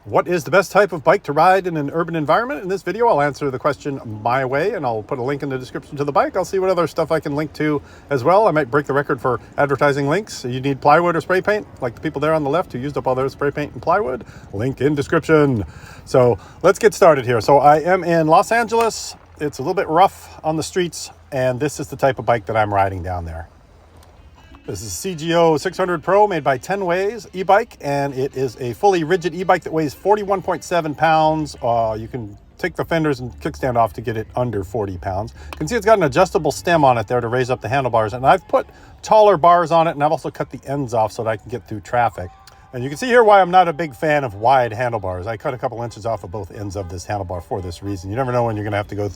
What is the best type of bike to ride in an urban environment? In this video, I'll answer the question my way, and I'll put a link in the description to the bike. I'll see what other stuff I can link to as well. I might break the record for advertising links. So you need plywood or spray paint, like the people there on the left who used up all their spray paint and plywood. Link in description. So let's get started here. So I am in Los Angeles. It's a little bit rough on the streets, and this is the type of bike that I'm riding down there. This is CGO600 Pro made by Tenways e-bike, and it is a fully rigid e-bike that weighs 41.7 pounds. You can take the fenders and kickstand off to get it under 40 pounds. You can see it's got an adjustable stem on it there to raise up the handlebars, and I've put taller bars on it, and I've also cut the ends off so that I can get through traffic. And you can see here why I'm not a big fan of wide handlebars. I cut a couple inches off of both ends of this handlebar for this reason. You never know when you're gonna have to go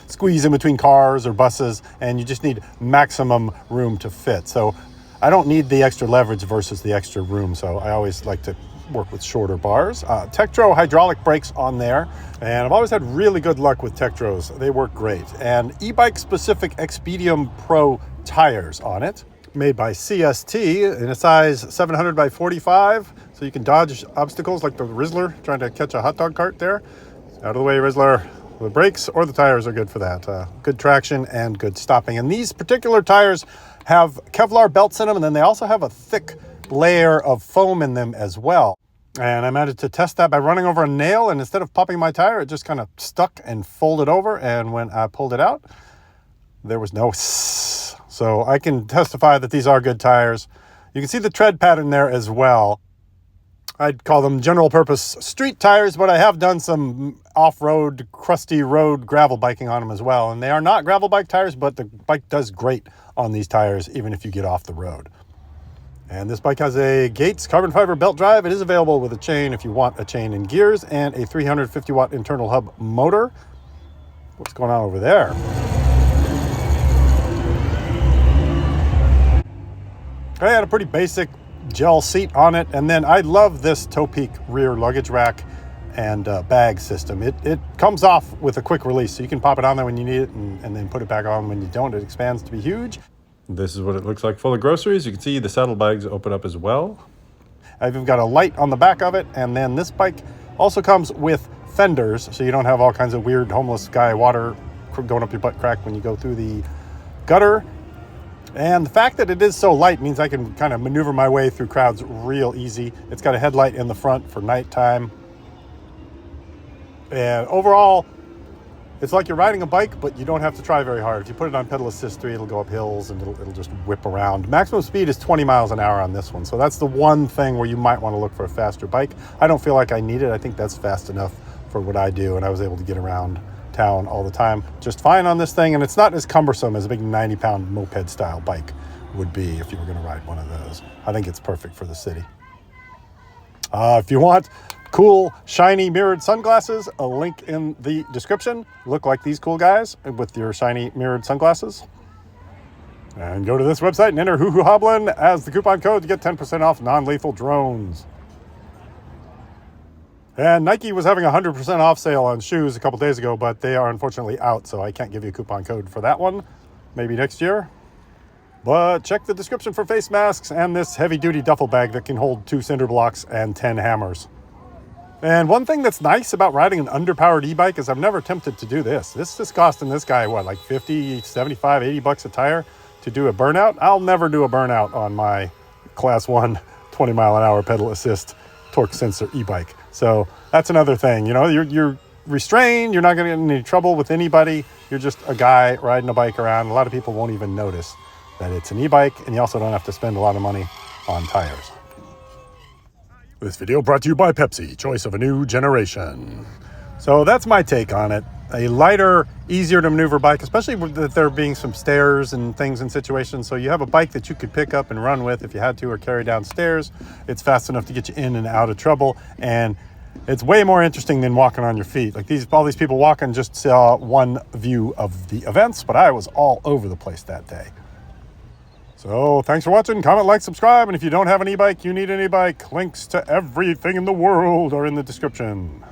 squeeze in between cars or buses, and you just need maximum room to fit. So I don't need the extra leverage versus the extra room, so I always like to work with shorter bars. Tektro hydraulic brakes on there, and I've always had really good luck with Tektros. They work great. And e-bike specific Expedium Pro tires on it, made by CST in a size 700 by 45, so you can dodge obstacles like the Rizzler trying to catch a hot dog cart there. Out of the way, Rizzler. The brakes or the tires are good for that. Good traction and good stopping. And these particular tires have Kevlar belts in them, and then they also have a thick layer of foam in them as well. And I managed to test that by running over a nail, and instead of popping my tire, it just kind of stuck and folded over. And when I pulled it out, there was no sss. So I can testify that these are good tires. You can see the tread pattern there as well. I'd call them general purpose street tires, but I have done some off-road, crusty road gravel biking on them as well. And they are not gravel bike tires, but the bike does great on these tires, even if you get off the road. And this bike has a Gates carbon fiber belt drive. It is available with a chain if you want a chain and gears, and a 350 watt internal hub motor. What's going on over there? I had a pretty basic gel seat on it, and then I love this toe peak rear luggage rack and bag system. It comes off with a quick release, so you can pop it on there when you need it and then put it back on when you don't. It expands to be huge. This is what it looks like full of groceries. You can see the saddlebags open up as well. I've even got a light on the back of it, and then this bike also comes with fenders, so you don't have all kinds of weird homeless guy water going up your butt crack when you go through the gutter. And the fact that it is so light means I can kind of maneuver my way through crowds real easy. It's got a headlight in the front for nighttime. And overall, it's like you're riding a bike, but you don't have to try very hard. If you put it on pedal assist 3, it'll go up hills and it'll just whip around. Maximum speed is 20 miles an hour on this one. So that's the one thing where you might want to look for a faster bike. I don't feel like I need it. I think that's fast enough for what I do, and I was able to get around town all the time just fine on this thing, and it's not as cumbersome as a big 90-pound moped style bike would be if you were going to ride one of those. I think it's perfect for the city. If you want cool shiny mirrored sunglasses, a link in the description. Look like these cool guys with your shiny mirrored sunglasses, and go to this website and enter Hoo Hoo Hoblin as the coupon code to get 10% off non-lethal drones. And Nike was having a 100% off sale on shoes a couple days ago, but they are unfortunately out, so I can't give you a coupon code for that one. Maybe next year. But check the description for face masks and this heavy-duty duffel bag that can hold 2 cinder blocks and 10 hammers. And one thing that's nice about riding an underpowered e-bike is I've never attempted to do this. This is costing this guy, what, like 50, 75, 80 bucks a tire to do a burnout? I'll never do a burnout on my Class 1 20-mile-an-hour pedal assist torque sensor e-bike. So that's another thing. You know, you're restrained. You're not going to get in any trouble with anybody. You're just a guy riding a bike around. A lot of people won't even notice that it's an e-bike, and you also don't have to spend a lot of money on tires. This video brought to you by Pepsi, choice of a new generation. So that's my take on it. A lighter, easier to maneuver bike, especially with there being some stairs and things in situations. So you have a bike that you could pick up and run with if you had to, or carry downstairs. It's fast enough to get you in and out of trouble, and it's way more interesting than walking on your feet. Like all these people walking just saw one view of the events, but I was all over the place that day. So thanks for watching. Comment, like, subscribe, and if you don't have an e-bike, you need an e-bike. Links to everything in the world are in the description.